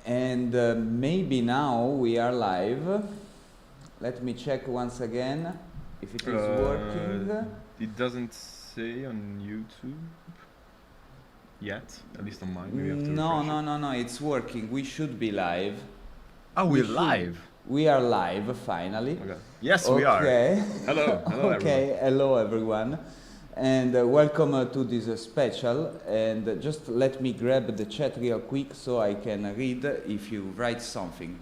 And maybe now we are live. Let me check once again if it is working. It doesn't say on YouTube yet, at least on mine. Maybe I have to refresh it. No, it's working. We should be live. Oh, we're live. We are live finally. Okay. Yes, we are. Hello, Okay, hello everyone. And welcome to this special. And just let me grab the chat real quick so I can read if you write something.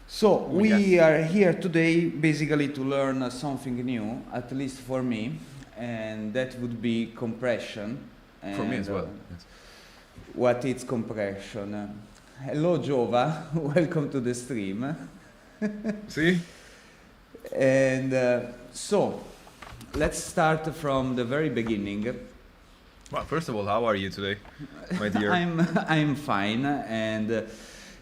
So we are here today basically to learn something new, at least for me, and that would be compression. For me as well. Yes. What is compression? Hello Jova, welcome to the stream. See? And so, let's start from the very beginning. Well, first of all, how are you today, my dear? I'm fine, and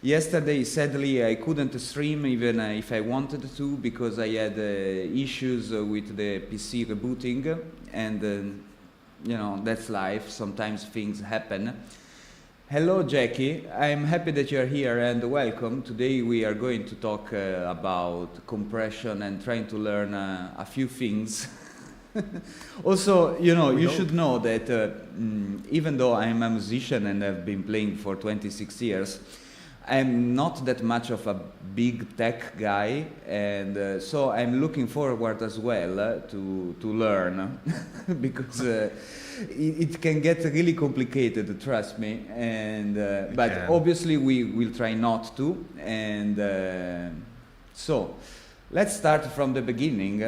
yesterday, sadly, I couldn't stream even if I wanted to because I had issues with the PC rebooting, and you know, that's life. Sometimes things happen. Hello, Jackie. I'm happy that you're here and welcome. Today we are going to talk about compression and trying to learn a few things. Also, you know, you should know that even though I'm a musician and I've been playing for 26 years, I'm not that much of a big tech guy, and so I'm looking forward as well to learn because it can get really complicated, trust me. And but obviously we will try not to. And so let's start from the beginning.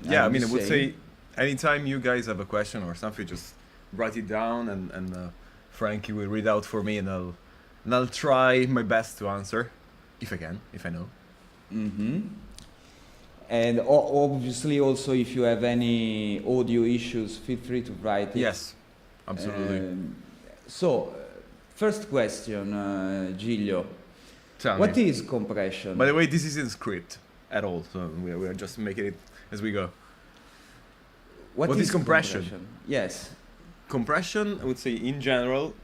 Yeah, I mean, I would say anytime you guys have a question or something, just write it down, and Frankie will read out for me, and I'll try my best to answer, if I can, if I know. Mm-hmm. And obviously also if you have any audio issues, feel free to write it. Yes, absolutely. So, first question, Giglio. Tell what me. is compression? By the way, this isn't script at all, so we are just making it as we go. What is compression? Yes. Compression, I would say in general,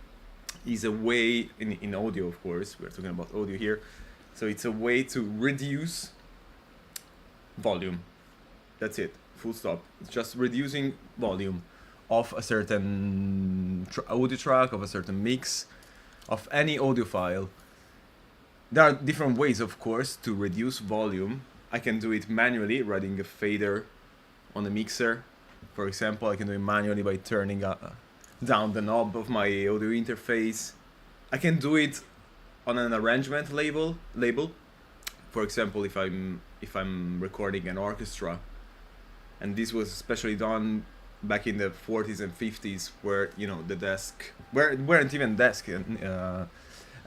is a way, in audio of course, we're talking about audio here, so it's a way to reduce volume. That's it, full stop. It's just reducing volume of a certain audio track, of a certain mix, of any audio file. There are different ways, of course, to reduce volume. I can do it manually, writing a fader on a mixer. For example, I can do it manually by turning down the knob of my audio interface. I can do it on an arrangement label. For example, if I'm recording an orchestra, and this was especially done back in the 40s and 50s, where you know the desk weren't even desk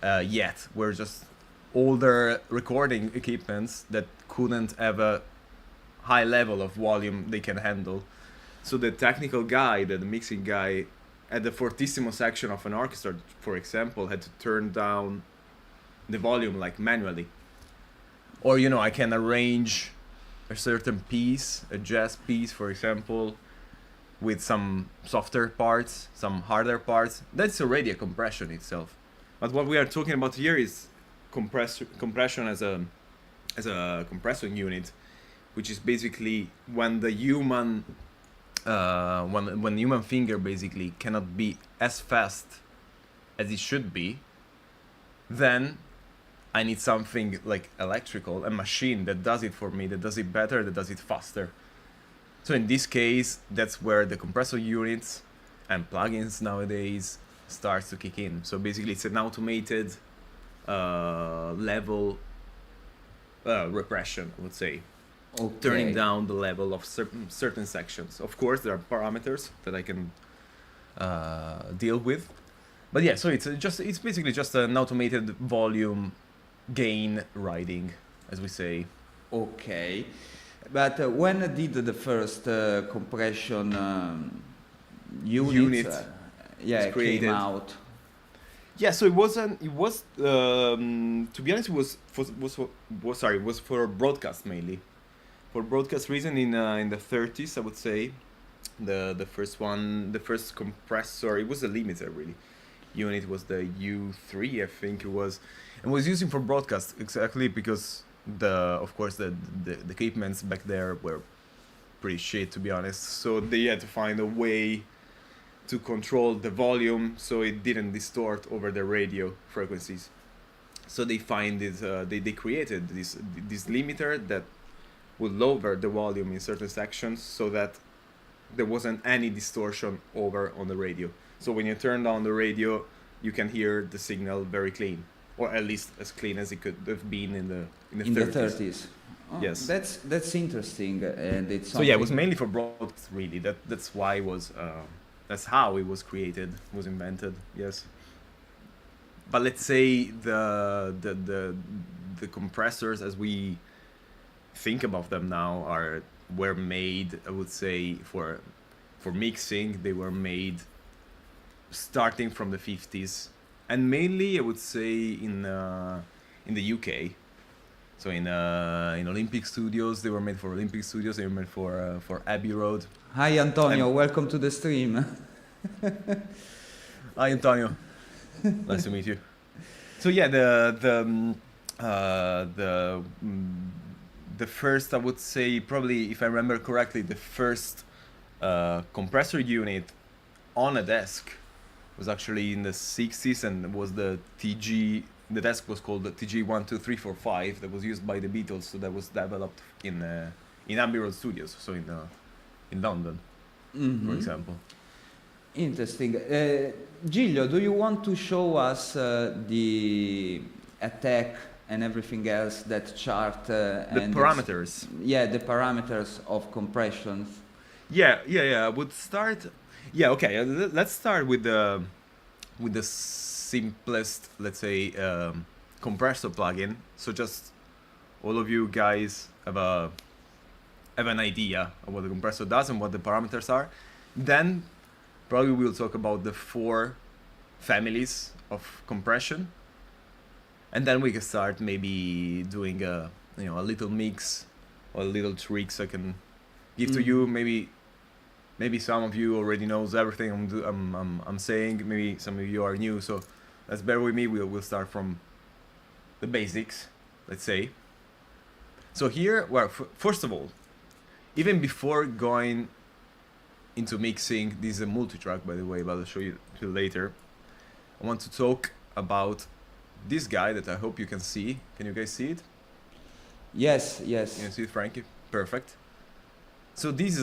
yet. Were just older recording equipments that couldn't have a high level of volume they can handle. So the technical guy, the mixing guy, at the fortissimo section of an orchestra, for example, had to turn down the volume like manually. Or, you know, I can arrange a certain piece, a jazz piece, for example, with some softer parts, some harder parts. That's already a compression itself. But what we are talking about here is compression as a compressing unit, which is basically when the human when the human finger basically cannot be as fast as it should be, then I need something like electrical, a machine that does it for me, that does it better, that does it faster. So in this case, that's where the compressor units and plugins nowadays starts to kick in. So basically it's an automated level repression, I would say. Okay. Turning down the level of certain sections. Of course, there are parameters that I can deal with, but yeah. So it's basically just an automated volume gain riding, as we say. Okay, but when did the first compression unit came out? Yeah, so it was to be honest, it was for broadcast mainly. For broadcast reason in the 30s, I would say, the first compressor, it was a limiter really. unit was the U3, I think it was, and was using for broadcast exactly because of course the equipments back there were pretty shit, to be honest. So they had to find a way to control the volume so it didn't distort over the radio frequencies. So they find it. They created this limiter that would lower the volume in certain sections so that there wasn't any distortion over on the radio. So when you turn down the radio, you can hear the signal very clean, or at least as clean as it could have been in the 30s. Oh, Yes. That's interesting, and it's So yeah, it was mainly for broadcast, really. That's why it was. That's how it was created, was invented. Yes. But let's say the compressors as we think about them now were made, I would say, for mixing. They were made starting from the 50s, and mainly I would say in the UK. So in Olympic Studios, they were made for Olympic Studios. They were made for Abbey Road. Hi Antonio, welcome to the stream. Hi Antonio, nice to meet you. So yeah, the first, I would say, probably, if I remember correctly, the first compressor unit on a desk was actually in the 60s, and was the TG. The desk was called the TG12345 that was used by the Beatles. So that was developed in Abbey Road Studios, so in London, for example. Interesting. Giglio, do you want to show us the attack and everything else, that chart? The and parameters. Yeah, the parameters of compression. Yeah. I would start. Yeah, okay. Let's start with the simplest, let's say, compressor plugin. So just all of you guys have an idea of what the compressor does and what the parameters are. Then probably we'll talk about the 4 families of compression, and then we can start maybe doing a little mix or little tricks I can give to you. Maybe some of you already knows everything I'm saying. Maybe some of you are new, so let's bear with me. We'll start from the basics, let's say. So here, well, first of all, even before going into mixing, this is a multi-track, by the way, but I'll show you later. I want to talk about this guy that I hope you can see. Can you guys see it? Yes. You can see it, Frankie? Perfect. So this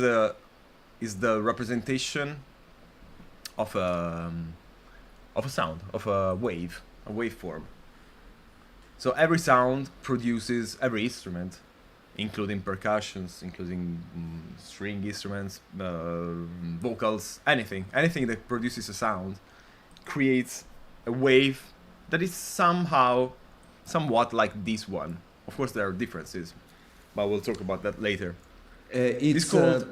is the representation of a sound, of a waveform. So every sound produces, every instrument, including percussions, including string instruments, vocals, anything that produces a sound, creates a wave that is somewhat like this one. Of course, there are differences, but we'll talk about that later. It's called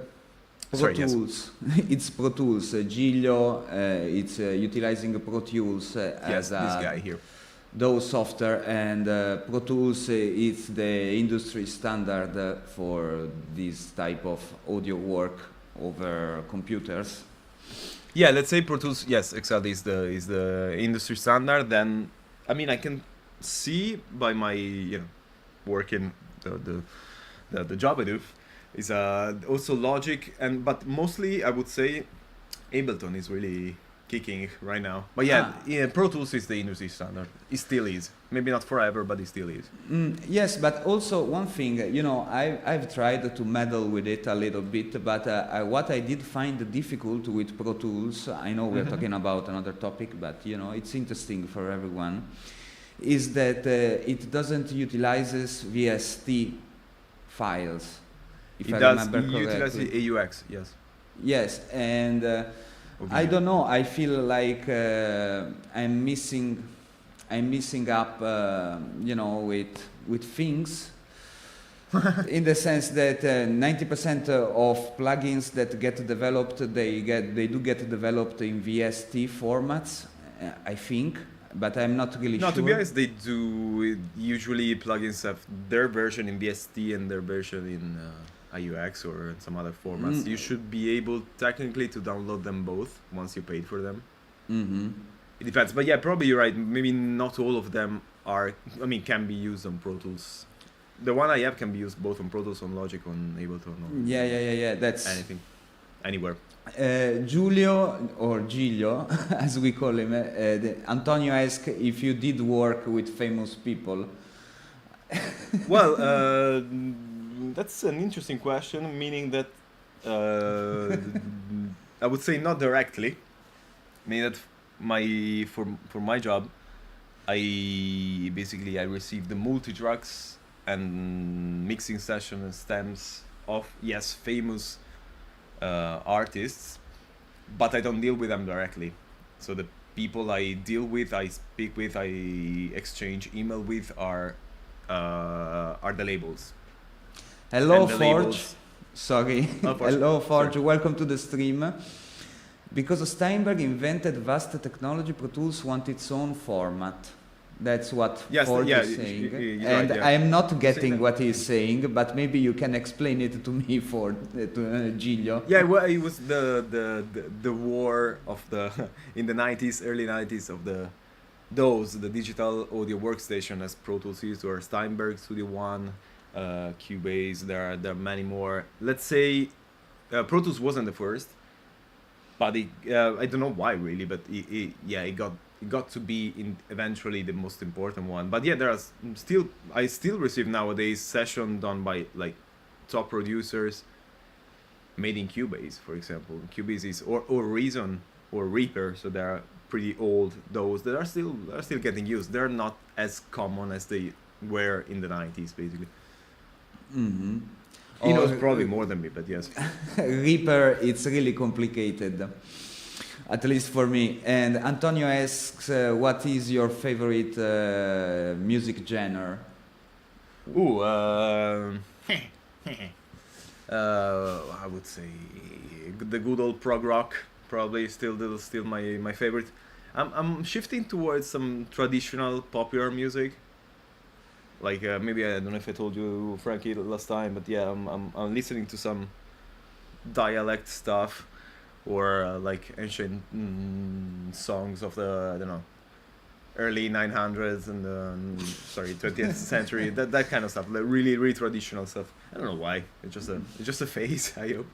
Pro Tools. It's Pro Tools. Giglio, it's utilizing Pro Tools as this guy here. Those software, and Pro Tools is the industry standard for this type of audio work over computers. Yeah, let's say Pro Tools. Yes, exactly. Is the industry standard. Then, I mean, I can see by my working the job I do is also Logic, but mostly I would say Ableton is really kicking right now. But yeah, Pro Tools is the industry standard. It still is. Maybe not forever, but it still is. Yes, but also one thing, I've tried to meddle with it a little bit, but what I did find difficult with Pro Tools, I know we're talking about another topic, but it's interesting for everyone, is that it doesn't utilizes VST files. If I remember correctly. It utilizes AUX, yes. Yes, and I don't know. I feel like I'm missing up, with things, in the sense that 90% of plugins that get developed, they do get developed in VST formats, I think, but I'm not really sure. No, to be honest, they do. Usually, plugins have their version in VST and their version in AUX or in some other formats. You should be able technically to download them both once you paid for them. It depends, but yeah, probably you're right. Maybe not all of them are. I mean, can be used on Pro Tools. The one I have can be used both on Pro Tools, on Logic, on Ableton, on Yeah. That's anything, anywhere. Giulio, or Giglio, as we call him. Antonio asked if you did work with famous people. Well, that's an interesting question, meaning that I would say not directly. Meaning that for my job, I basically I received the multi tracks and mixing session and stems of famous artists, but I don't deal with them directly. So the people I deal with, I speak with, I exchange email with are the labels. Hello, And the Forge. labels- Sorry. Oh, Forge. Hello, Forge. Sorry. Welcome to the stream. Because Steinberg invented vast technology, Pro Tools want its own format. That's what Yes, Forge yeah, is saying. you're And right, yeah. I am not getting that. what he's saying, but maybe you can explain it to me, for to Giglio. Yeah, well, it was the war of the in the 90s, early 90s of the digital audio workstation as Pro Tools used, or Steinberg, Studio One, Cubase. There are many more. Let's say Pro Tools wasn't the first, but I don't know why really, but it got to be eventually the most important one. But yeah, I still receive nowadays session done by like top producers made in Cubase, for example. Cubase is or Reason or Reaper, so they are pretty old. Those that are still getting used. They're not as common as they were in the 90s, basically. Mm-hmm. He knows probably more than me, but yes. Reaper, it's really complicated, at least for me. And Antonio asks, what is your favorite music genre? Ooh, I would say the good old prog rock, probably still my favorite. I'm shifting towards some traditional popular music. Like maybe I don't know if I told you, Frankie, last time, but yeah, I'm listening to some dialect stuff, or like ancient songs of the, I don't know, early 900s and 20th century, that kind of stuff, like really traditional stuff. I don't know why. It's just a phase, I hope.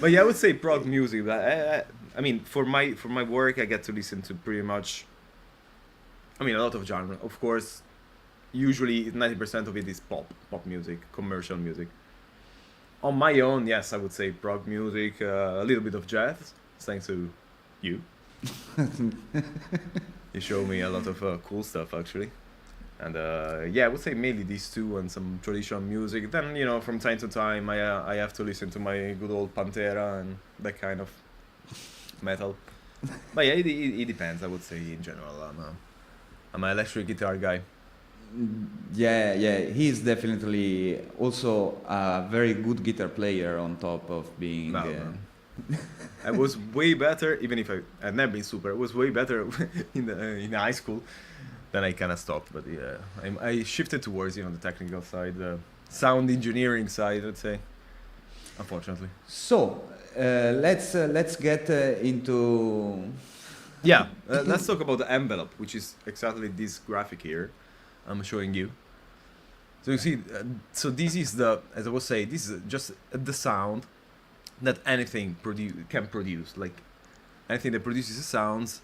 But yeah, I would say prog music. But I mean, for my work, I get to listen to pretty much, I mean, a lot of genre. Of course, usually 90% of it is pop music, commercial music. On my own, yes, I would say prog music, a little bit of jazz, thanks to you. You show me a lot of cool stuff, actually. And yeah, I would say mainly these two and some traditional music. Then, you know, from time to time, I have to listen to my good old Pantera and that kind of metal. But yeah, it depends, I would say, in general. I'm an electric guitar guy. Yeah, he's definitely also a very good guitar player on top of being... No. I was way better, even if I've never been super. I was way better in high school. Then I kind of stopped, but yeah, I shifted towards the technical side, the sound engineering side, I'd say. Unfortunately. So let's get into. Yeah, let's talk about the envelope, which is exactly this graphic here. I'm showing you. So you see, so this is as I was saying, this is just the sound that anything can produce. Like anything that produces sounds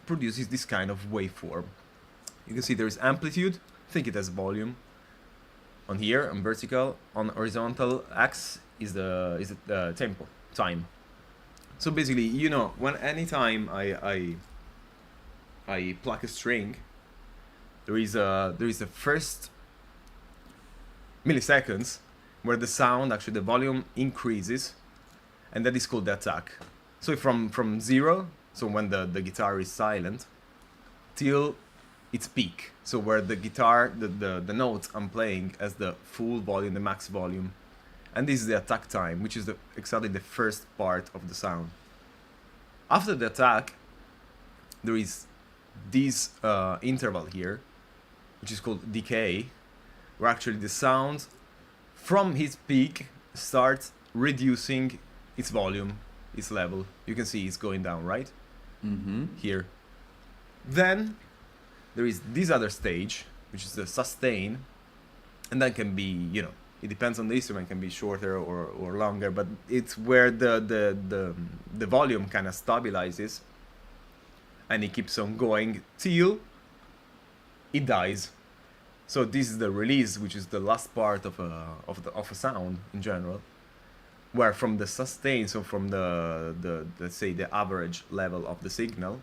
produces this kind of waveform. You can see there is amplitude. Think it as volume. On here, on vertical, on horizontal axis is the tempo, time. So basically, when anytime I pluck a string, there is a first milliseconds where the sound, actually the volume increases, and that is called the attack. So from zero, so when the guitar is silent, till its peak, so where the guitar, the notes I'm playing as the full volume, the max volume, and this is the attack time, which is exactly the first part of the sound. After the attack, there is this interval here, which is called decay, where actually the sound from its peak starts reducing its volume, its level. You can see it's going down, right? here. Then there is this other stage, which is the sustain, and that can be, it depends on the instrument, can be shorter or longer, but it's where the volume kind of stabilizes, and it keeps on going till it dies. So this is the release, which is the last part of a sound in general, where from the sustain, so from the let's say the average level of the signal,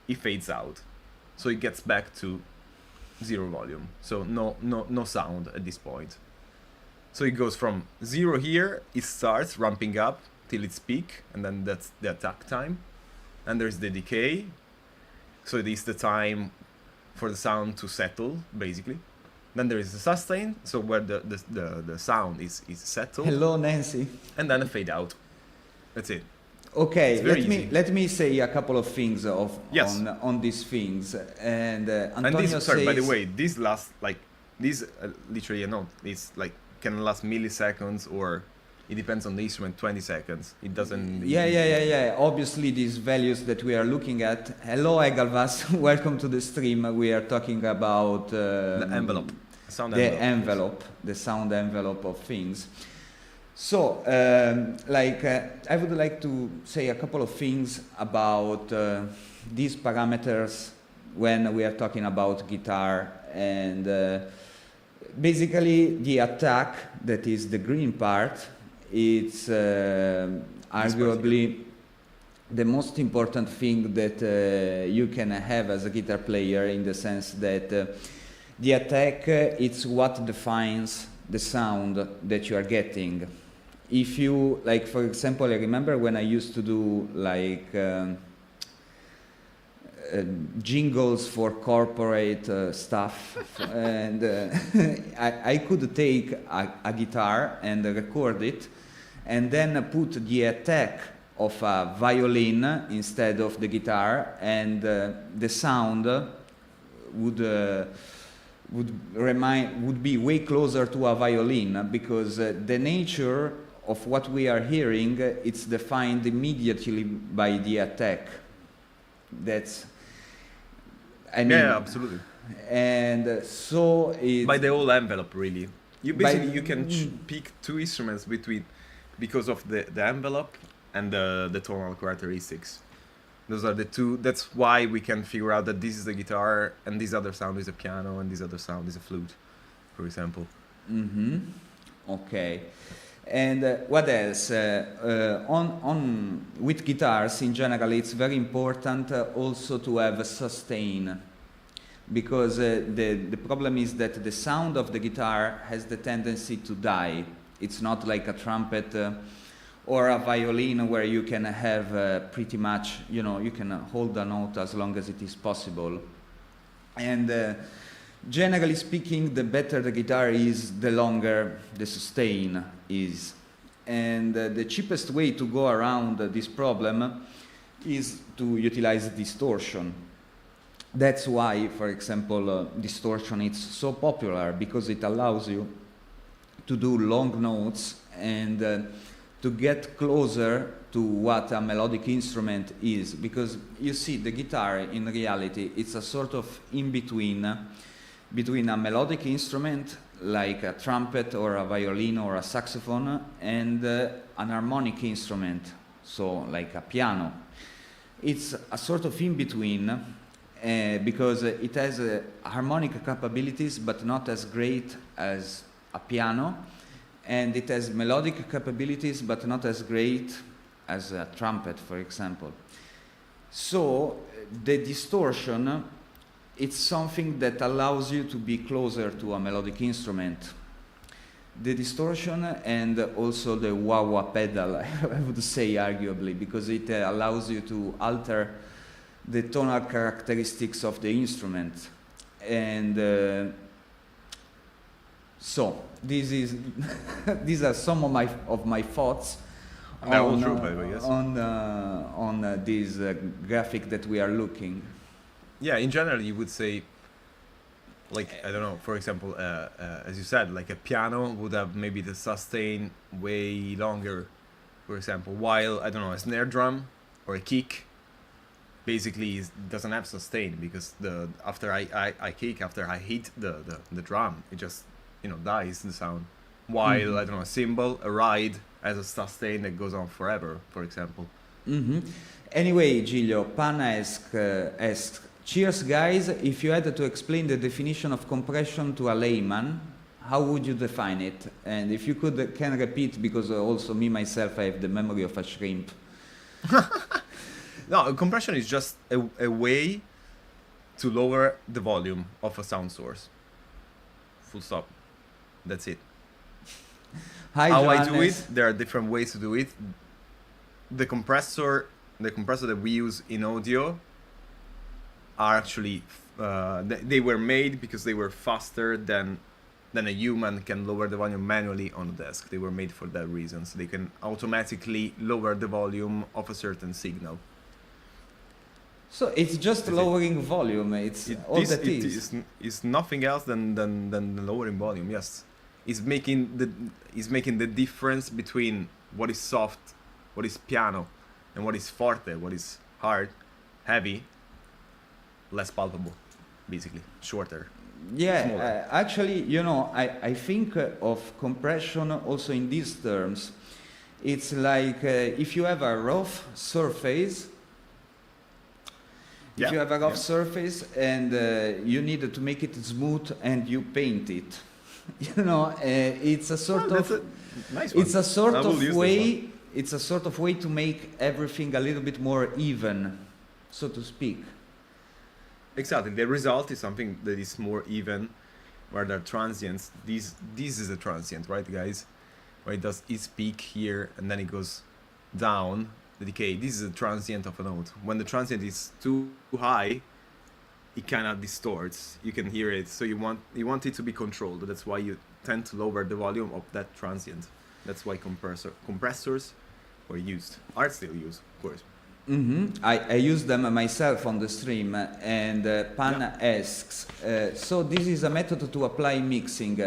it fades out, so it gets back to zero volume, so no sound at this point. So it goes from zero here, it starts ramping up till its peak, and then that's the attack time, and there's the decay, so it is the time for the sound to settle, basically. Then there is the sustain, so where the sound is settled. Hello, Nancy. And then a fade out. That's it. Okay, let me say a couple of things on these things. And Antonio says, by the way, this lasts literally a note. It's like can last milliseconds, or it depends on the instrument, 20 seconds. It doesn't. Yeah. Obviously, these values that we are looking at. Hello, Egalvas. Welcome to the stream. We are talking about the envelope. The sound envelope of things. So, I would like to say a couple of things about these parameters when we are talking about guitar, and basically the attack, that is the green part, it's arguably the most important thing that you can have as a guitar player, in the sense that the attack, it's what defines the sound that you are getting. If you, like, for example, I remember when I used to do jingles for corporate stuff, and I could take a guitar and record it, and then put the attack of a violin instead of the guitar, and the sound would be way closer to a violin, because the nature of what we are hearing, it's defined immediately by the attack. That's, I mean, yeah, absolutely. And so by the whole envelope, really. You can pick two instruments because of the envelope and the tonal characteristics. Those are the two. That's why we can figure out that this is the guitar and this other sound is a piano and this other sound is a flute, for example. Okay. And what else? With guitars in general, it's very important also to have a sustain, because the problem is that the sound of the guitar has the tendency to die. It's not like a trumpet or a violin, where you can have pretty much, you can hold a note as long as it is possible. And generally speaking, the better the guitar is, the longer the sustain is. And the cheapest way to go around this problem is to utilize distortion. That's why, for example, distortion is so popular, because it allows you to do long notes and to get closer to what a melodic instrument is. Because you see, the guitar in reality, it's a sort of in-between between a melodic instrument like a trumpet or a violin or a saxophone and an harmonic instrument, so like a piano. It's a sort of in-between because it has harmonic capabilities but not as great as a piano, and it has melodic capabilities but not as great as a trumpet, for example. So the distortion, it's something that allows you to be closer to a melodic instrument. The distortion and also the wah-wah pedal, I would say, arguably, because it allows you to alter the tonal characteristics of the instrument. And so this is these are some of my thoughts on this graphic that we are looking. Yeah, in general, you would say, like, I don't know, for example, as you said, like a piano would have maybe the sustain way longer, for example, while, I don't know, a snare drum or a kick basically doesn't have sustain, because after I kick, after I hit the drum, it just dies, the sound. While I don't know, a cymbal, a ride has a sustain that goes on forever, for example. Anyway, Giglio, Pan asks, cheers guys, if you had to explain the definition of compression to a layman, how would you define it? And if you can repeat, because also me myself, I have the memory of a shrimp. No, compression is just a way to lower the volume of a sound source. Full stop. That's it. Hi, How Johannes. I do it, there are different ways to do it. The compressor that we use in audio are actually they were made because they were faster than a human can lower the volume manually on the desk. They were made for that reason, so they can automatically lower the volume of a certain signal. So it's just lowering volume. It's all that is. It's nothing else than lowering volume. Yes, it's making the difference between what is soft, what is piano, and what is forte, what is hard, heavy, less palpable, basically shorter. Yeah, actually, I think of compression also in these terms. It's like if you have a rough surface. If you have a rough surface and you need to make it smooth and you paint it, it's a sort of nice one. It's a sort of way. It's a sort of way to make everything a little bit more even, so to speak. Exactly. The result is something that is more even, where there are transients. This is a transient, right, guys? Where it peak here and then it goes down. The decay. This is a transient of a note. When the transient is too high, it kind of distorts. You can hear it, so you want it to be controlled. That's why you tend to lower the volume of that transient. That's why compressors were used. Are still used, of course. I use them myself on the stream, and Pan asks, so this is a method to apply mixing.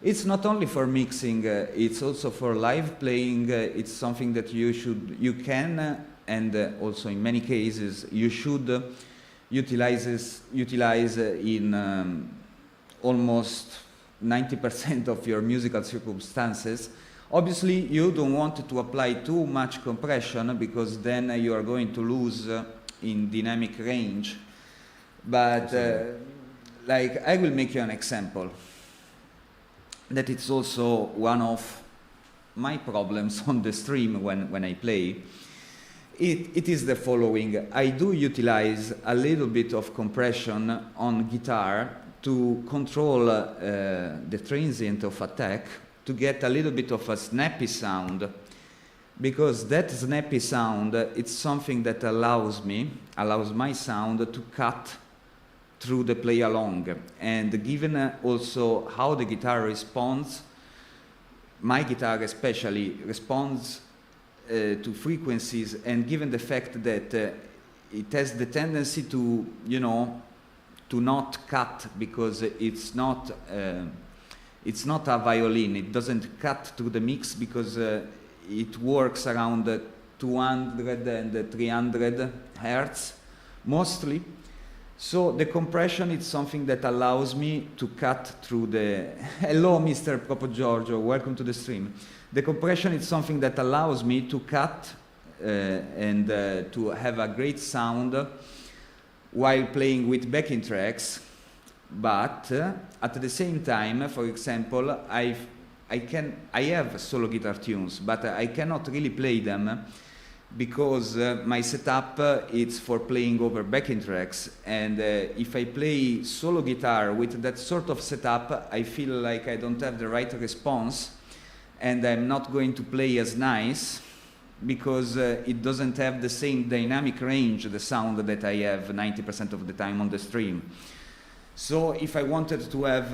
It's not only for mixing, it's also for live playing. It's something that you can, and also in many cases, you should utilize in almost 90% of your musical circumstances. Obviously, you don't want to apply too much compression because then you are going to lose in dynamic range. But I will make you an example. That it's also one of my problems on the stream when I play. It is the following. I do utilize a little bit of compression on guitar to control the transient of attack, to get a little bit of a snappy sound, because that snappy sound, it's something that allows my sound to cut through the play along. And given also how the guitar responds, my guitar especially responds to frequencies, and given the fact that it has the tendency to not cut, because it's not a violin, it doesn't cut through the mix, because it works around 200 and 300 hertz mostly. So the compression is something that allows me to cut through the... Hello, Mr. Propo Giorgio, welcome to the stream. The compression is something that allows me to cut and to have a great sound while playing with backing tracks. But at the same time, for example, I have solo guitar tunes, but I cannot really play them because my setup it's for playing over backing tracks, and if I play solo guitar with that sort of setup, I feel like I don't have the right response, and I'm not going to play as nice because it doesn't have the same dynamic range, the sound that I have 90% of the time on the stream. So if I wanted to have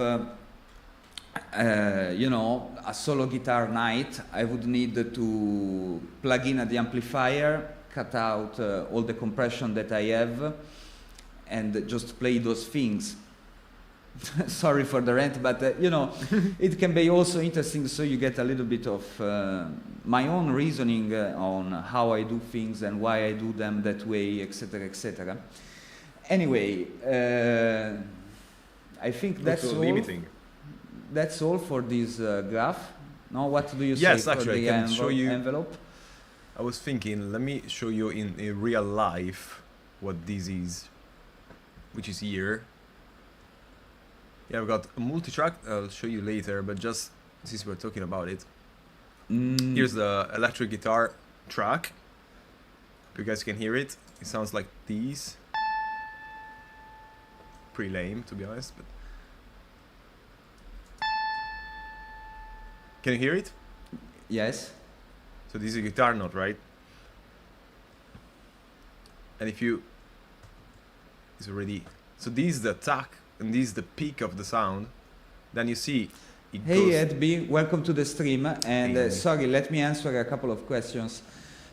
a solo guitar night, I would need to plug in the amplifier, cut out all the compression that I have, and just play those things. sorry for the rant, but you know, it can be also interesting, so you get a little bit of my own reasoning on how I do things and why I do them that way, etc., etc. Anyway, I think that's all. Limiting. That's all for this graph. Now, what do you Yes, say actually, for I the can show you. envelope? I was thinking, let me show you in real life what this is, which is here. Yeah, I've got a multi-track. I'll show you later, but just since we're talking about it, here's the electric guitar track. If you guys can hear it, it sounds like these. Pretty lame, to be honest, but can you hear it? Yes. So this is a guitar note, right? And if you, it's already, so this is the attack and this is the peak of the sound. Then you see it Hey goes. Ed B, welcome to the stream. And Hey. sorry, let me answer a couple of questions.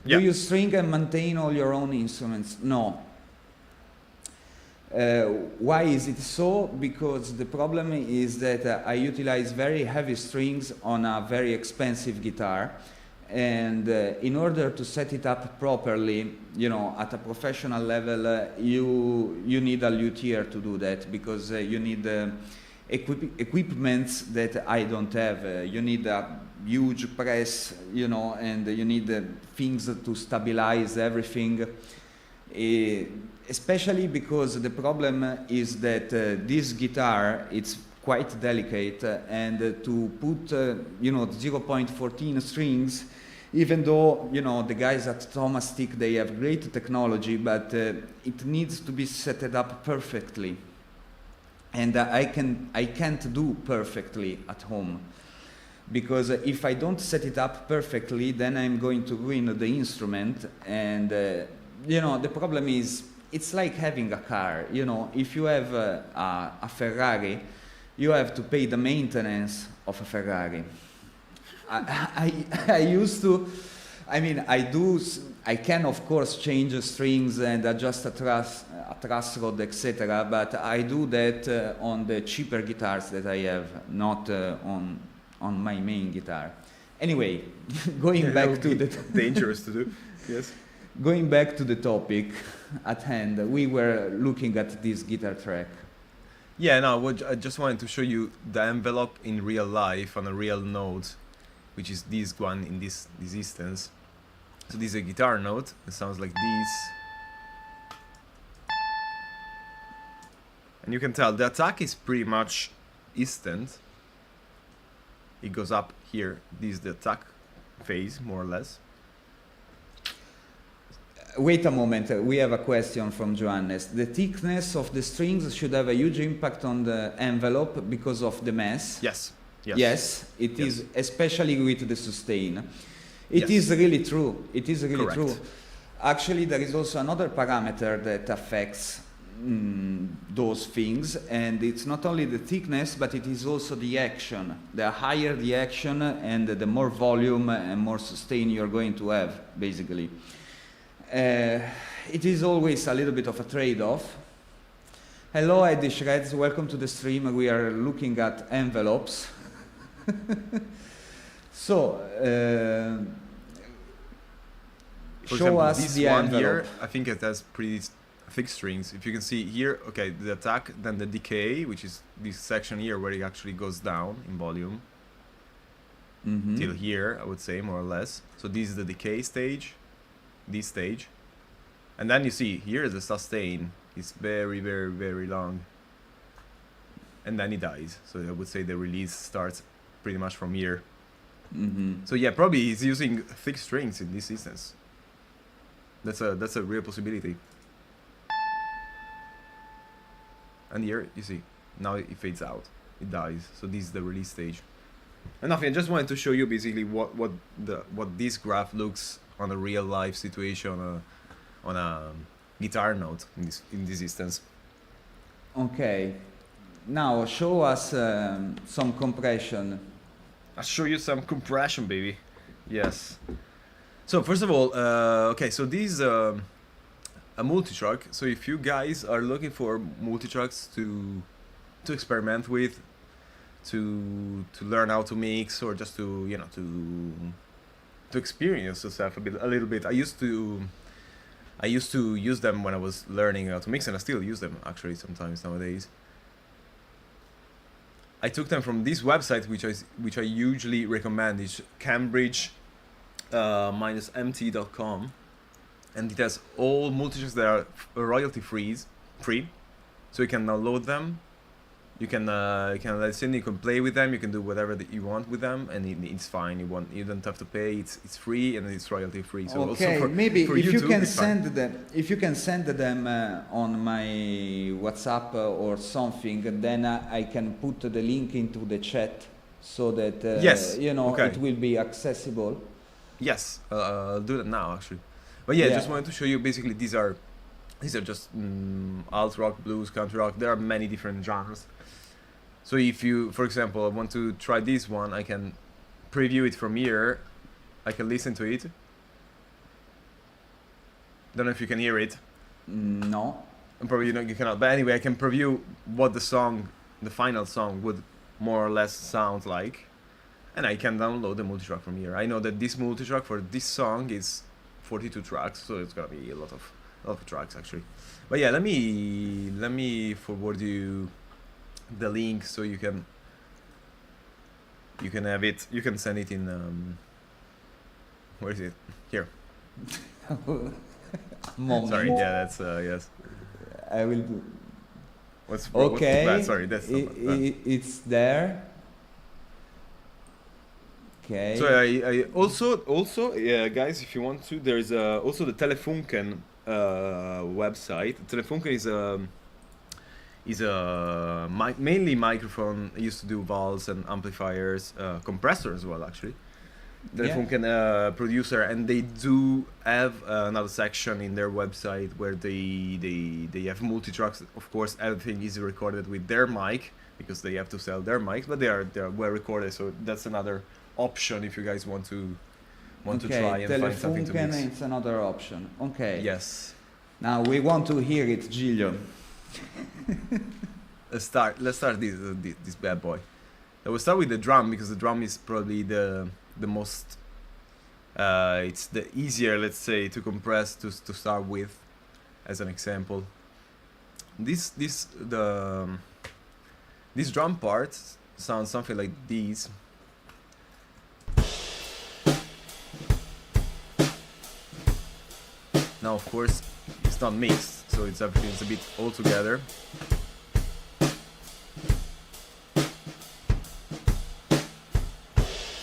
Yeah. Do you string and maintain all your own instruments? No. Why is it so? Because the problem is that I utilize very heavy strings on a very expensive guitar, and in order to set it up properly, you know, at a professional level, you need a luthier to do that, because you need equipments that I don't have. You need a huge press, you know, and you need things to stabilize everything. Especially because the problem is that this guitar, it's quite delicate, and to put you know, 0.14 strings, even though, you know, the guys at Thomas Stick, they have great technology, but it needs to be set up perfectly, and I can't do perfectly at home, because if I don't set it up perfectly, then I'm going to ruin the instrument. And you know, the problem is, it's like having a car. You know, if you have a Ferrari, you have to pay the maintenance of a Ferrari. I used to, I mean, I can of course change the strings and adjust a truss rod, etc. But I do that on the cheaper guitars that I have, not on my main guitar. Anyway, going back to the dangerous to do. Yes. Going back to the topic at hand, we were looking at this guitar track. Yeah, no, I just wanted to show you the envelope in real life on a real note, which is this one in this instance. So this is a guitar note. It sounds like this. And you can tell the attack is pretty much instant. It goes up here. This is the attack phase, more or less. Wait a moment, we have a question from Johannes. The thickness of the strings should have a huge impact on the envelope because of the mass. Yes. Yes, it is, especially with the sustain. It Yes. is really true. It is really Correct. true. Actually, there is also another parameter that affects those things, and it's not only the thickness, but it is also the action. The higher the action, and the more volume and more sustain you're going to have, basically. It is always a little bit of a trade-off. Hello, Eddie Shreds. Welcome to the stream. We are looking at envelopes. So, For show example, us this the one envelope. here, I think it has pretty thick strings. If you can see here, okay, the attack, then the decay, which is this section here where it actually goes down in volume. Till here, I would say, more or less. So this is the decay stage, this stage. And then you see, here is the sustain. It's very, very, very long. And then it dies. So I would say the release starts pretty much from here. So yeah, probably he's using thick strings in this instance. That's a real possibility. And here you see, now it fades out, it dies. So this is the release stage. And nothing. I just wanted to show you basically what this graph looks on a real life situation on a guitar note in this instance. Okay. Now show us some compression. I'll show you some compression, baby. Yes. So first of all, okay, so this is a multi-track. So if you guys are looking for multi-tracks to to experiment with, to learn how to mix, or just to to experience yourself a little bit. I used to use them when I was learning how to mix, and I still use them actually sometimes nowadays. I took them from this website, which I usually recommend. It's Cambridge-mt.com, and it has all multi-tracks that are royalty free, so you can download them. You can listen, you can play with them, you can do whatever that you want with them, and it's fine. You don't have to pay. It's free, and it's royalty free. So okay, also maybe for if you YouTube, can it's fine. if you can send them on my WhatsApp or something, then I can put the link into the chat so that Yes, okay. it will be accessible. Yes, I'll do that now actually. But yeah, Yeah. just wanted to show you. Basically, these are just alt rock, blues, country rock. There are many different genres. So if you, for example, want to try this one, I can preview it from here. I can listen to it. Don't know if you can hear it. No. And probably you cannot. But anyway, I can preview what the final song would more or less sound like, and I can download the multitrack from here. I know that this multitrack for this song is 42 tracks, so it's gonna be a lot of tracks actually. But yeah, let me forward you the link so you can have it. You can send it in where is it? Here. Moment. Sorry, yeah, that's yes. I will do. What's Okay. bad? Sorry, that's not bad. It's there. Okay. So I also yeah, guys, if you want to, there is also the Telefunken website. Telefunken is a mainly microphone. I used to do valves and amplifiers, compressor as well actually. Telefunken producer, and they do have another section in their website where they have multi-tracks. Of course, everything is recorded with their mic because they have to sell their mics, but they are well recorded. So that's another option if you guys want to try and find something to mix. Telefunken, it's another option. Okay. Yes. Now we want to hear it, Giglio. Let's start this bad boy. I will start with the drum because the drum is probably the most it's the easier, let's say, to compress to start with. As an example, this drum part sounds something like these. Now of course it's not mixed, so everything's a bit all together.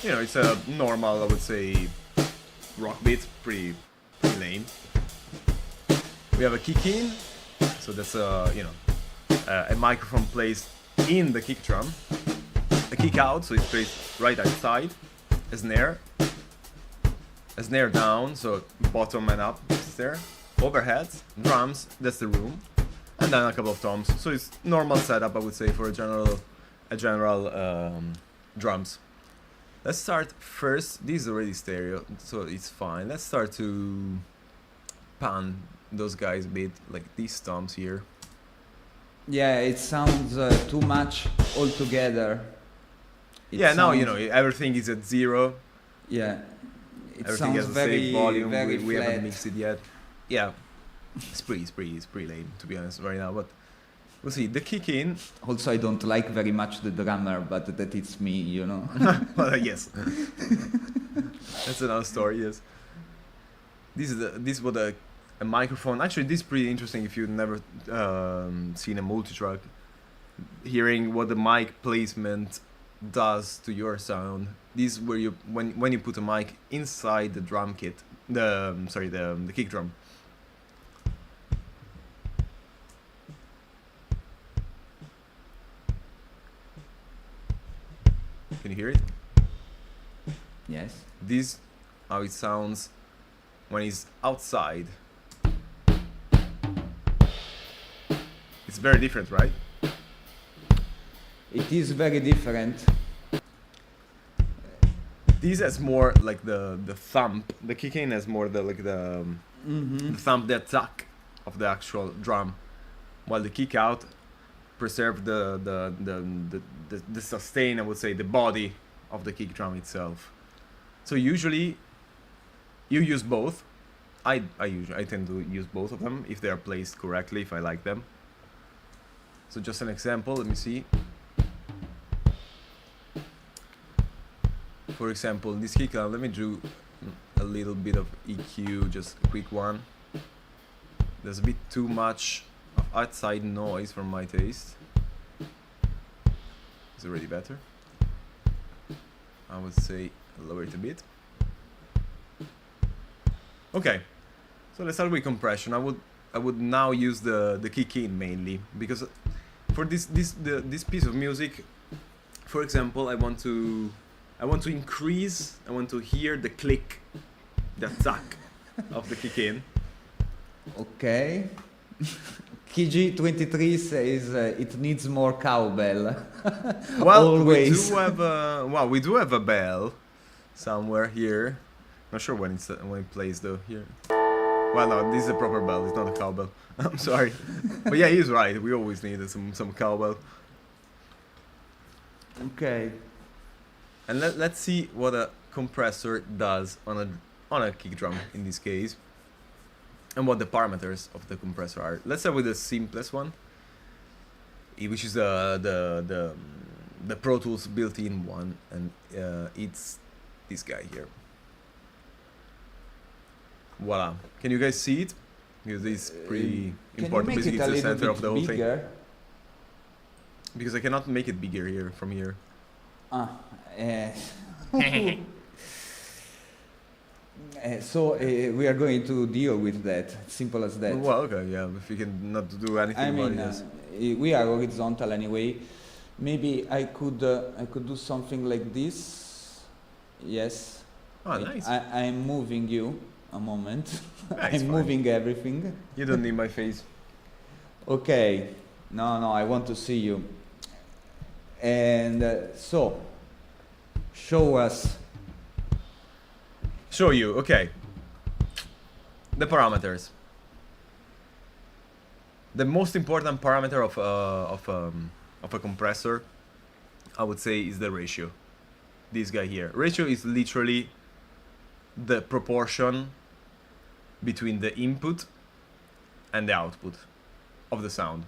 You know, it's a normal, I would say, rock beat, pretty lame. We have a kick in, so that's a microphone placed in the kick drum. A kick out, so it's placed right outside. A snare down, so bottom and up is there. Overhead, drums, that's the room, and then a couple of toms. So it's normal setup, I would say, for a general drums. Let's start first. This is already stereo, so it's fine. Let's start to pan those guys a bit, like these toms here. Yeah, it sounds too much altogether. Now you know everything is at zero. Yeah, it Everything sounds has the very, same volume. very We flat. haven't mixed it yet. Yeah, it's pretty lame, to be honest, right now. But we'll see. The kick in. Also, I don't like very much the drummer, but that it's me, you know. Well, yes. That's another story. Yes. This is what a microphone. Actually, this is pretty interesting if you've never seen a multi-track. Hearing what the mic placement does to your sound. This is where you when you put a mic inside the drum kit. The kick drum. Can you hear it? Yes. This how it sounds when it's outside. It's very different, right? It is very different. This has more like the thump. The kick in has more the Mm-hmm. thump, the attack of the actual drum, while the kick out preserve the sustain, I would say, the body of the kick drum itself. So usually you use both. I tend to use both of them if they are placed correctly, if I like them. So just an example, let me see. For example, this kick, let me do a little bit of EQ, just a quick one. There's a bit too much of outside noise for my taste. It's already better. I would say lower it a bit. Okay, so let's start with compression. I would now use the kick in mainly, because for this piece of music, for example, I want to increase. I want to hear the click, the attack of the kick in. Okay. KG23 says it needs more cowbell. Well, always. we do have a bell somewhere here. Not sure when it plays though. Here. Well, no, this is a proper bell. It's not a cowbell. I'm sorry, but yeah, he's right. We always needed some cowbell. Okay. And let's see what a compressor does on a kick drum in this case, and what the parameters of the compressor are. Let's start with the simplest one, which is the Pro Tools built-in one, and it's this guy here. Voila! Can you guys see it? Because it's pretty important. Basically, it's the center of the whole thing. Because I cannot make it bigger here from here. So we are going to deal with that. Simple as that. Well, okay, yeah. If you can not do anything about it, we are horizontal anyway. Maybe I could do something like this. Yes. Oh, nice. I'm moving you a moment. Yeah, I'm moving everything. You don't need my face. Okay. No, I want to see you. And so, show us. Show you, okay. The parameters. The most important parameter of a compressor, I would say, is the ratio. This guy here. Ratio is literally the proportion between the input and the output of the sound.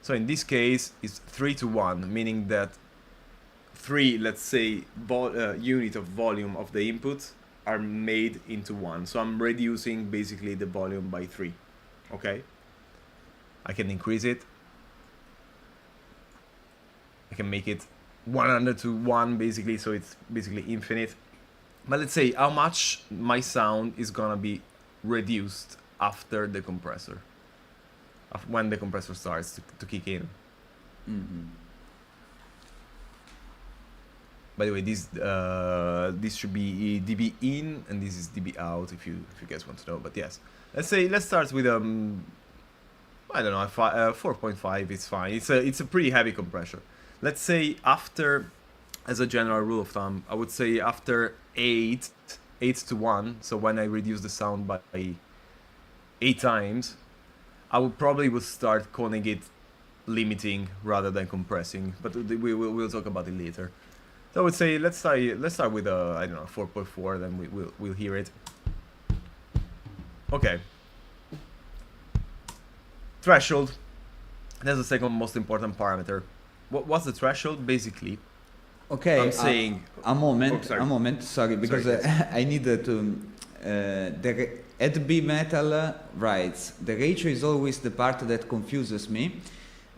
So in this case, it's 3:1, meaning that 3, let's say, unit of volume of the input are made into 1. So I'm reducing basically the volume by 3. Okay? I can increase it. I can make it 100 to 1 basically, so it's basically infinite. But let's say how much my sound is gonna be reduced after the compressor. When the compressor starts to kick in. Mm-hmm. By the way, this should be dB in and this is dB out if you guys want to know. But yes, let's start with I don't know, 4.5 is fine. It's a pretty heavy compressor. Let's say after, as a general rule of thumb, I would say after 8 to 1. So when I reduce the sound by 8 times, I would probably start calling it limiting rather than compressing, but we'll talk about it later. So I would say let's start with I don't know, 4.4, then we'll hear it. Okay. Threshold. That's the second most important parameter. What's the threshold? Basically, okay, I'm saying a moment. Sorry, because I need to. The Ed B Metal writes, the ratio is always the part that confuses me,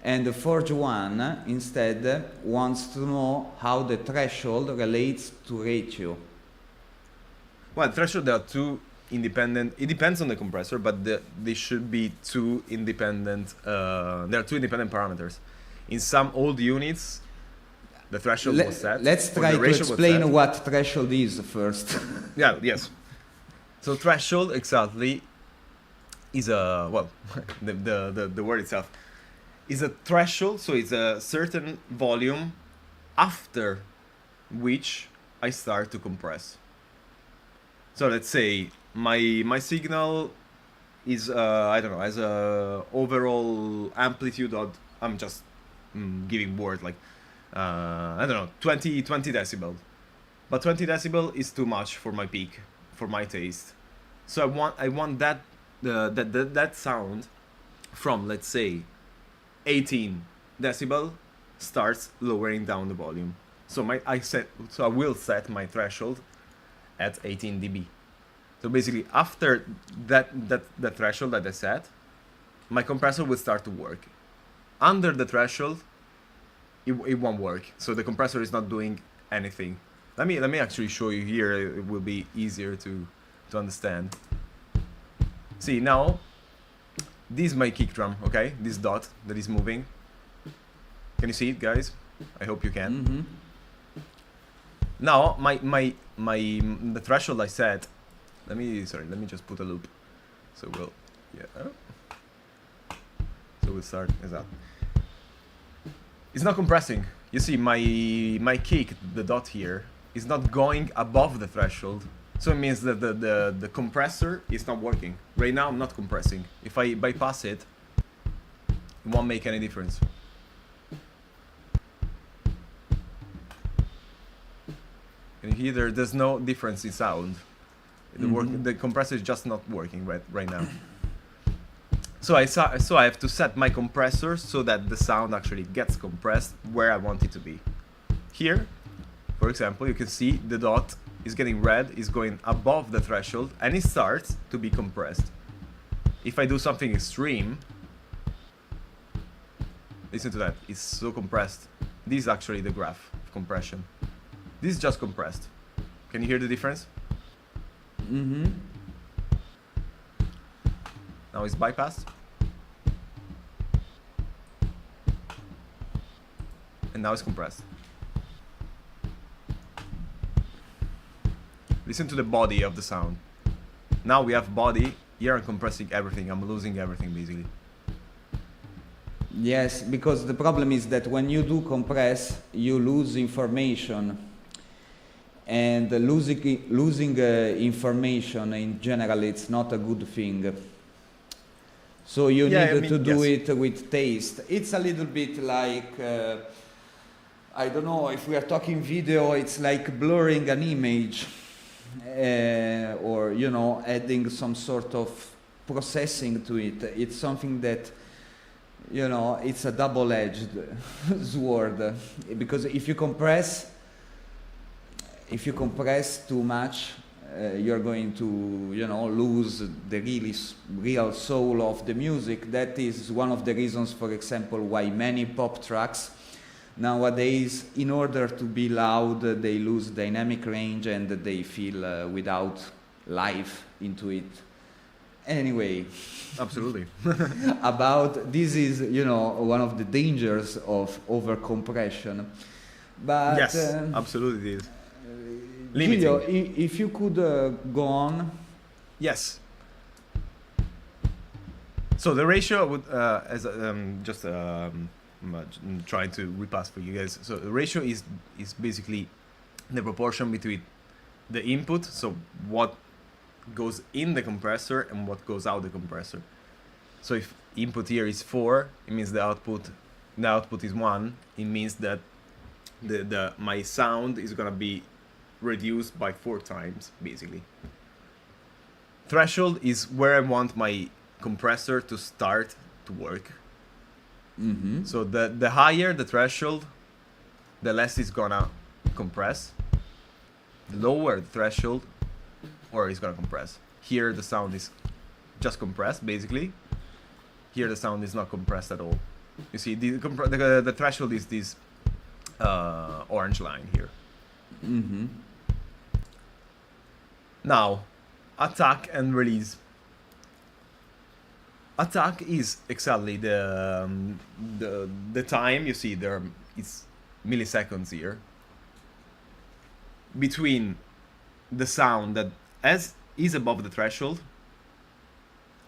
and the Forge One instead wants to know how the threshold relates to ratio. Well, threshold, there are two independent. It depends on the compressor, but they should be two independent. There are two independent parameters. In some old units, the threshold was set. Let's try to explain what threshold is first. Yeah. Yes. So threshold exactly is a, well, the word itself is a threshold. So it's a certain volume after which I start to compress. So let's say my signal is I don't know, as a overall amplitude of, I'm just giving word like I don't know, 20 decibel. But 20 decibel is too much for my peak, for my taste. So I want that sound from, let's say, 18 decibel starts lowering down the volume. So I will set my threshold at 18 dB. So basically, after that threshold that I set, my compressor will start to work. Under the threshold, it won't work. So the compressor is not doing anything. Let me actually show you here. It will be easier to understand. See, now this is my kick drum, okay? This dot that is moving. Can you see it, guys? I hope you can. Mm-hmm. Now the threshold I set. Let me just put a loop. So we'll start as that. It's not compressing. You see, my kick, the dot here, is not going above the threshold. So it means that the compressor is not working. Right now I'm not compressing. If I bypass it, it won't make any difference. Can you hear there's no difference in sound. The compressor is just not working right now. So I have to set my compressor so that the sound actually gets compressed where I want it to be. Here, for example, you can see the dot is getting red, is going above the threshold, and it starts to be compressed. If I do something extreme, listen to that, it's so compressed. This is actually the graph of compression. This is just compressed. Can you hear the difference? Mm-hmm. Now it's bypassed. And now it's compressed. Listen to the body of the sound. Now we have body. Here I'm compressing everything. I'm losing everything basically. Yes, because the problem is that when you do compress, you lose information. And losing information in general, it's not a good thing. So you need to do it with taste. It's a little bit like, I don't know, if we are talking video, it's like blurring an image. Or adding some sort of processing to it. It's something that it's a double-edged sword, because if you compress too much, you're going to lose the real soul of the music. That is one of the reasons, for example, why many pop tracks nowadays, in order to be loud, they lose dynamic range and they feel without life into it. Anyway, absolutely. About this is one of the dangers of overcompression. But yes, absolutely it is. Giglio, if you could go on. Yes. So the ratio would I'm trying to repass for you guys. So the ratio is basically the proportion between the input, so what goes in the compressor, and what goes out the compressor. So if input here is 4, it means the output is 1. It means that my sound is gonna be reduced by 4 times basically. Threshold is where I want my compressor to start to work. Mm-hmm. So the higher the threshold, the less it's gonna compress. The lower the threshold, or it's gonna compress. Here the sound is just compressed basically. Here the sound is not compressed at all. You see, the threshold is this orange line here. Mm-hmm. Now, attack and release. Attack is exactly the time, you see there, it's milliseconds here, between the sound that is above the threshold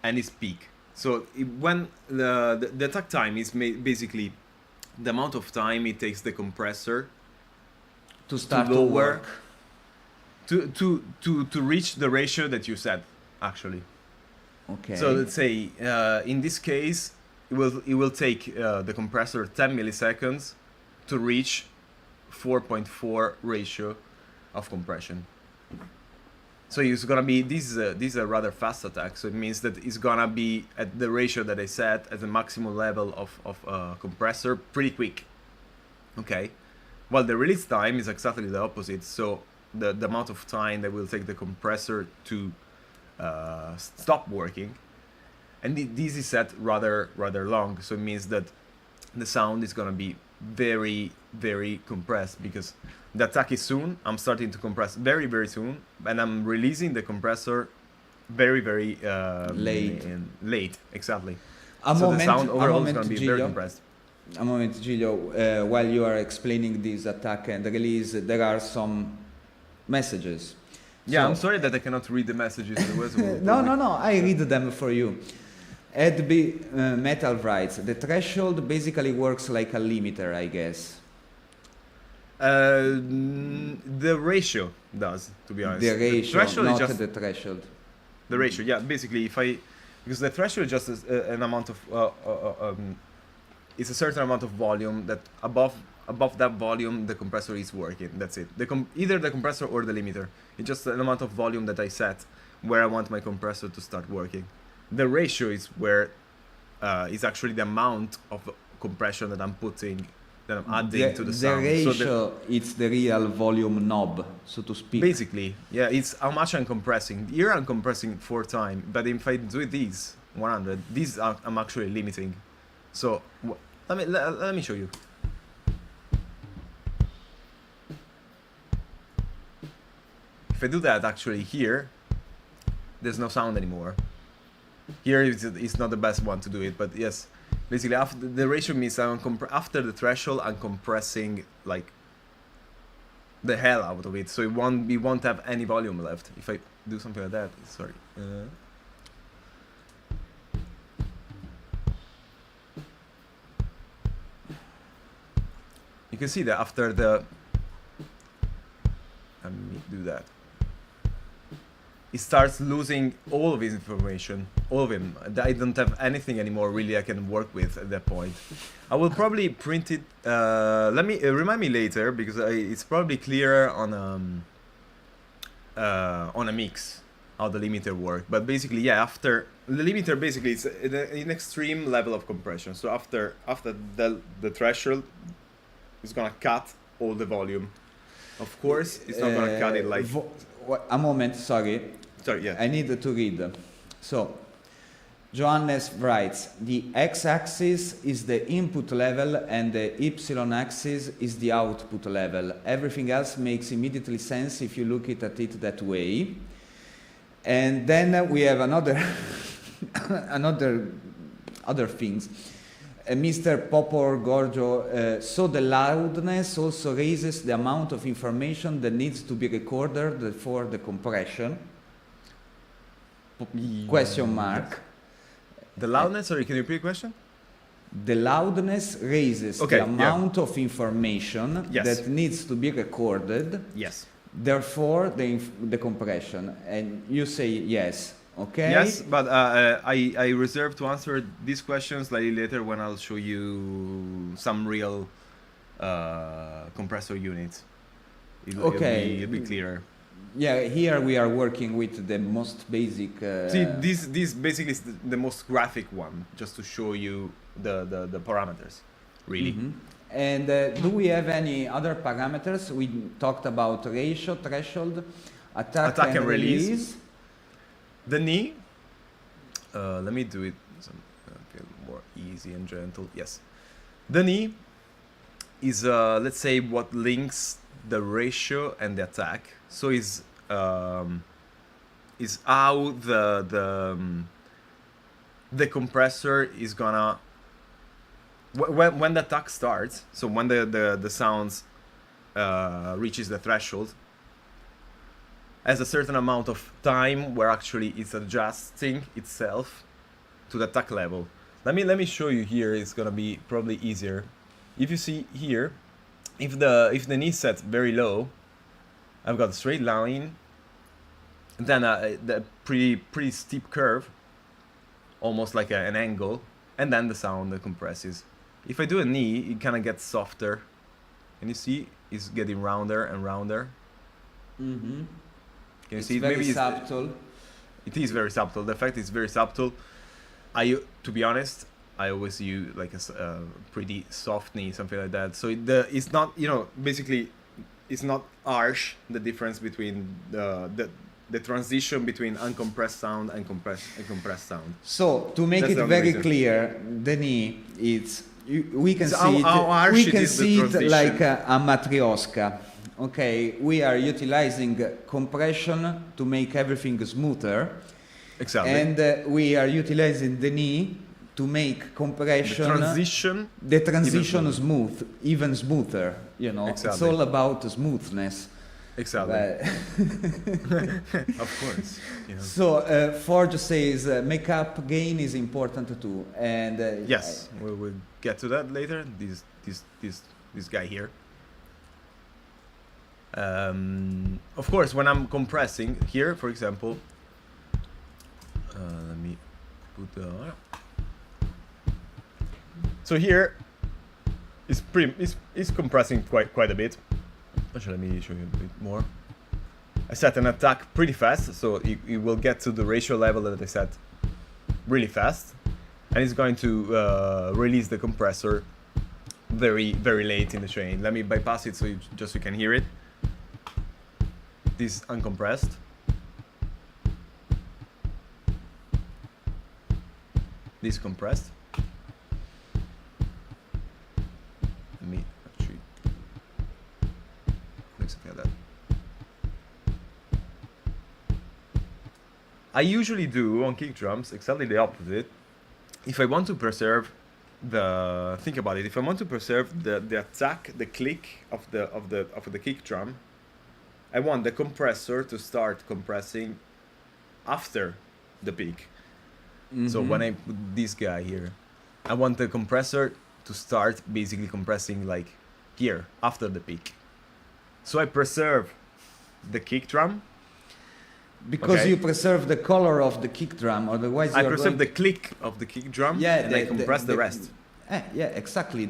and its peak. So when the attack time is basically the amount of time it takes the compressor to start to work, to reach the ratio that you set actually. Okay. So let's say in this case it will take the compressor 10 milliseconds to reach 4.4 ratio of compression. So it's gonna be this is a rather fast attack. So it means that it's gonna be at the ratio that I set at the maximum level of compressor pretty quick. Okay, well the release time is exactly the opposite. So the amount of time that will take the compressor to stop working, and this is set rather long. So it means that the sound is gonna be very compressed because the attack is soon. I'm starting to compress very soon, and I'm releasing the compressor very late. Exactly. So the sound overall is gonna be very compressed. A moment, Giglio. While you are explaining this attack and release, there are some messages. Yeah, So- I'm sorry that I cannot read the messages. No. I read them for you. Ed B. Metal writes, the threshold basically works like a limiter, I guess. The ratio does, to be honest. The ratio, threshold not is just the threshold. the ratio. Yeah, basically, because the threshold is just an amount of it's a certain amount of volume that above that volume the compressor is working. That's it. Either the compressor or the limiter. It's just an amount of volume that I set where I want my compressor to start working. The ratio is where is actually the amount of compression that I'm putting, that I'm adding to the sound. The ratio, it's the real volume knob, so to speak. Basically, yeah, it's how much I'm compressing. Here I'm compressing 4 times, but if I do these 100, these I'm actually limiting. So let me show you. If I do that, actually here, there's no sound anymore. Here it's not the best one to do it, but yes, basically after the ratio means after the threshold I'm compressing like the hell out of it, so we won't have any volume left if I do something like that. Sorry. You can see that after the let me do that. It starts losing all of his information, all of him. I don't have anything anymore really I can work with at that point. I will probably print it. Let me remind me later because it's probably clearer on a mix how the limiter works. But basically, yeah, after the limiter, basically it's an extreme level of compression. So after the threshold, it's gonna cut all the volume. Of course, it's not gonna cut it like. A moment, sorry. Sorry, yeah. I need to read. So, Johannes writes, the x-axis is the input level and the y-axis is the output level. Everything else makes immediately sense if you look at it that way. And then we have another other things. Mr. Popor Gorgio, so the loudness also raises the amount of information that needs to be recorded for the compression? Question mark. The loudness, sorry, can you repeat the question? The loudness raises the amount of information that needs to be recorded. Yes. Therefore, the compression. And you say yes. Okay. Yes, but I reserve to answer these questions slightly later when I'll show you some real compressor units. It'll be clearer. Yeah, here we are working with the most basic. See, this basically is the most graphic one, just to show you the parameters, really. Mm-hmm. And do we have any other parameters? We talked about ratio, threshold, attack and release. The knee, let me do it more easy and gentle. Yes, the knee is let's say what links the ratio and the attack. So is how the compressor is gonna when the attack starts. So when the sounds reaches the threshold, has a certain amount of time where actually it's adjusting itself to the attack level. Let me show you here. It's gonna be probably easier. If you see here, if the knee set very low, I've got a straight line, and then the pretty steep curve, almost like an angle, and then the sound compresses. If I do a knee, it kind of gets softer, and you see it's getting rounder and rounder. Mm-hmm. Can you It's see? very subtle. It is very subtle. The effect is very subtle. To be honest, I always use like a pretty soft knee, something like that. So it's not, basically, it's not harsh, the difference between the transition between uncompressed sound and compressed sound. So to make That's it the only very reason. clear, the knee, we can So see how harsh we it can is, the see it transition. like a matryoshka. Okay, we are utilizing compression to make everything smoother, Exactly. and we are utilizing the knee to make compression, the transition smooth, even smoother. It's Exactly. all about smoothness. Exactly. Of course. So Forge says makeup gain is important too, and Yes, we'll get to that later. This guy here. Of course, when I'm compressing here, for example, let me put the. So here, it's compressing quite a bit. Actually, let me show you a bit more. I set an attack pretty fast, so it will get to the ratio level that I set really fast, and it's going to release the compressor very late in the chain. Let me bypass it so you can hear it. This uncompressed. This compressed. Let me actually make something like that. I usually do on kick drums exactly the opposite. If I want to preserve think about it. If I want to preserve the attack, the click of the kick drum, I want the compressor to start compressing after the peak. Mm-hmm. So when I put this guy here, I want the compressor to start basically compressing like here after the peak. So I preserve the kick drum. Because you preserve the color of the kick drum, otherwise I preserve the click of the kick drum, and I compress the rest. Yeah, exactly.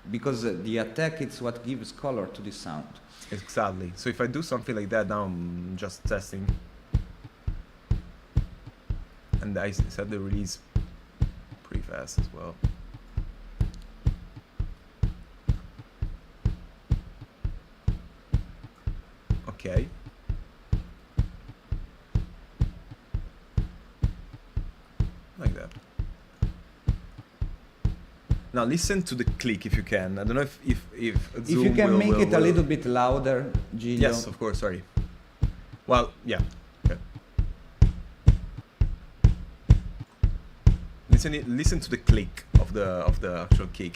Because the attack is what gives color to the sound. Exactly. So if I do something like that, now I'm just testing. And I set the release pretty fast as well. Okay. Like that. Now listen to the click if you can. I don't know if Zoom you can make it a will. little bit louder, Giglio. Yes, of course. Sorry. Well, yeah. Okay. Listen to the click of the actual kick,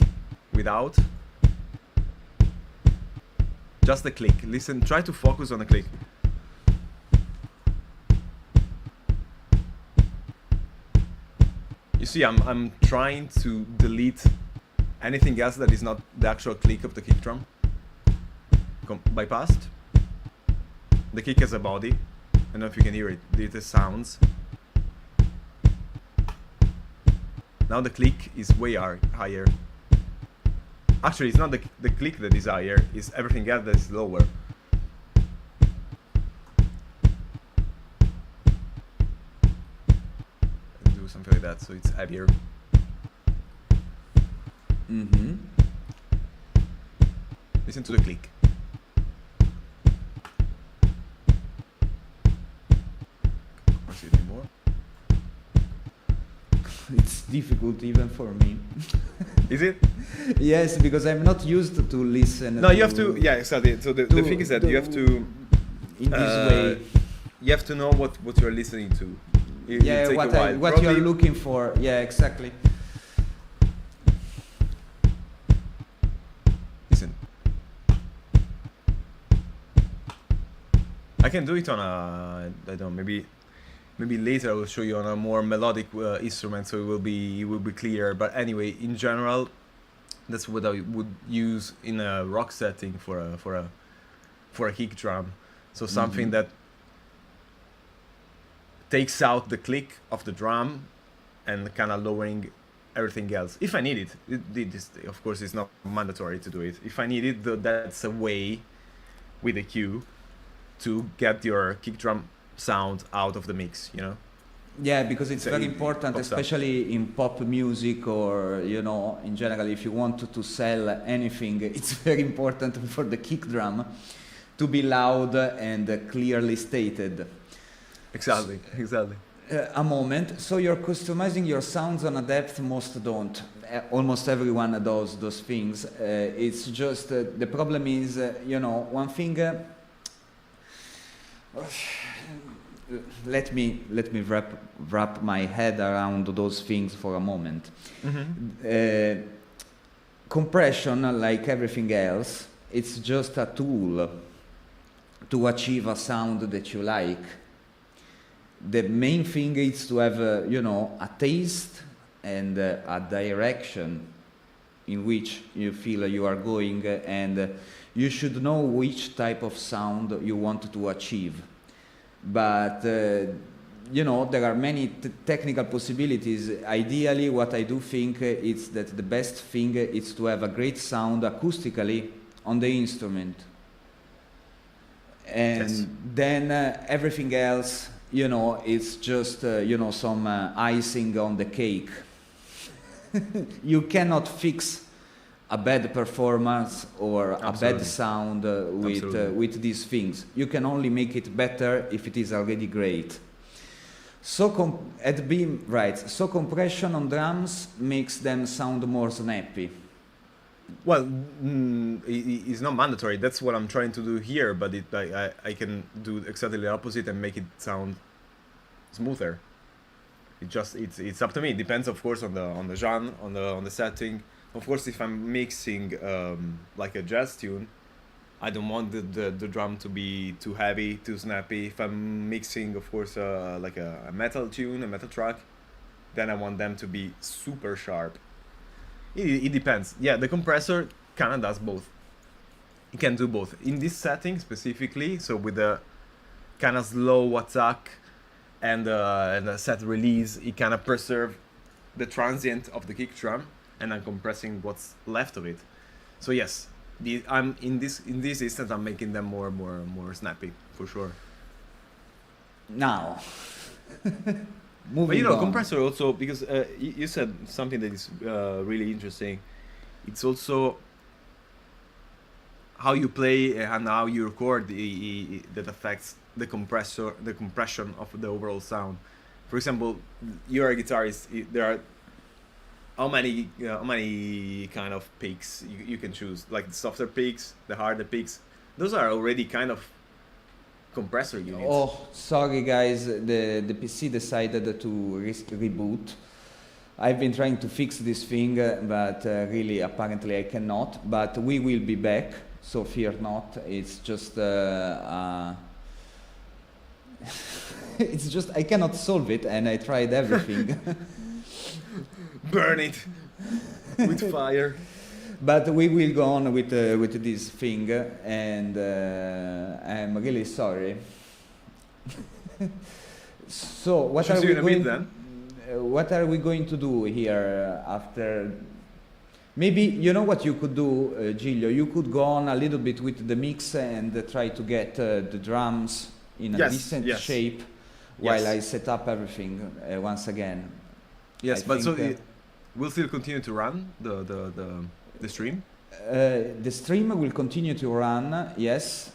without. Just the click. Listen. Try to focus on the click. You see, I'm trying to delete anything else that is not the actual click of the kick drum. Bypassed. The kick has a body. I don't know if you can hear it. It sounds. Now the click is way higher. Actually, it's not the click that is higher. It's everything else that is lower. Do something like that, so it's heavier. Mm-hmm. Listen to the click. Press it more. It's difficult even for me. Is it? Yes, because I'm not used to listen. No, you have to. Yeah, exactly. So the thing is that you have to. In this way. You have to know what you're listening to. Yeah, what you're looking for. Yeah, exactly. Listen. I can do it on a. I don't know. Maybe later I will show you on a more melodic instrument, so it will be clearer. But anyway, in general, that's what I would use in a rock setting for a kick drum. So something that takes out the click of the drum and kind of lowering everything else if I need it. This, of course, it's not mandatory to do it. If I need it, that's a way with a cue to get your kick drum sound out of the mix, you know. Yeah, because it's So very important, pop stuff. especially in pop music, or in general, if you want to sell anything, it's very important for the kick drum to be loud and clearly stated. Exactly. A moment. So you're customizing your sounds on a depth most don't. Almost everyone does those things. It's just the problem is, one thing. Let me wrap my head around those things for a moment. Compression, like everything else, it's just a tool to achieve a sound that you like. The main thing is to have, a taste and a direction in which you feel you are going, and you should know which type of sound you want to achieve. But, there are many technical possibilities. Ideally, what I do think is that the best thing is to have a great sound acoustically on the instrument. And Yes. then everything else, it's just, some icing on the cake. You cannot fix a bad performance or a bad sound with these things. You can only make it better if it is already great. So compression on drums makes them sound more snappy. Well, it's not mandatory. That's what I'm trying to do here, but I can do exactly the opposite and make it sound smoother. It's up to me. It depends, of course, on the genre, on the setting. Of course, if I'm mixing like a jazz tune, I don't want the drum to be too heavy, too snappy. If I'm mixing, of course, like a metal tune, a metal track, then I want them to be super sharp. It depends. Yeah, the compressor kind of does both. It can do both. In this setting specifically, so with the kind of slow attack and a set release, it kind of preserve the transient of the kick drum, and I'm compressing what's left of it. So yes, I'm in this instance I'm making them more snappy for sure. Now, But moving on. compressor also, because you said something that is really interesting. It's also how you play and how you record that affects the compression of the overall sound. For example, you're a guitarist. There are how many kind of picks you can choose, like the softer picks, the harder picks. Those are already kind of compressor units. Oh, sorry guys, the PC decided to reboot. I've been trying to fix this thing, but really apparently I cannot. But we will be back, so fear not. It's just it's just I cannot solve it, and I tried everything. Burn it with fire. But we will go on with this thing, and I'm really sorry. So what are we going? What are we going to do here after? Maybe you know what you could do, Giglio. You could go on a little bit with the mix and try to get the drums in a decent shape while I set up everything once again. Yes, but so we'll still continue to run the stream? The stream will continue to run, yes.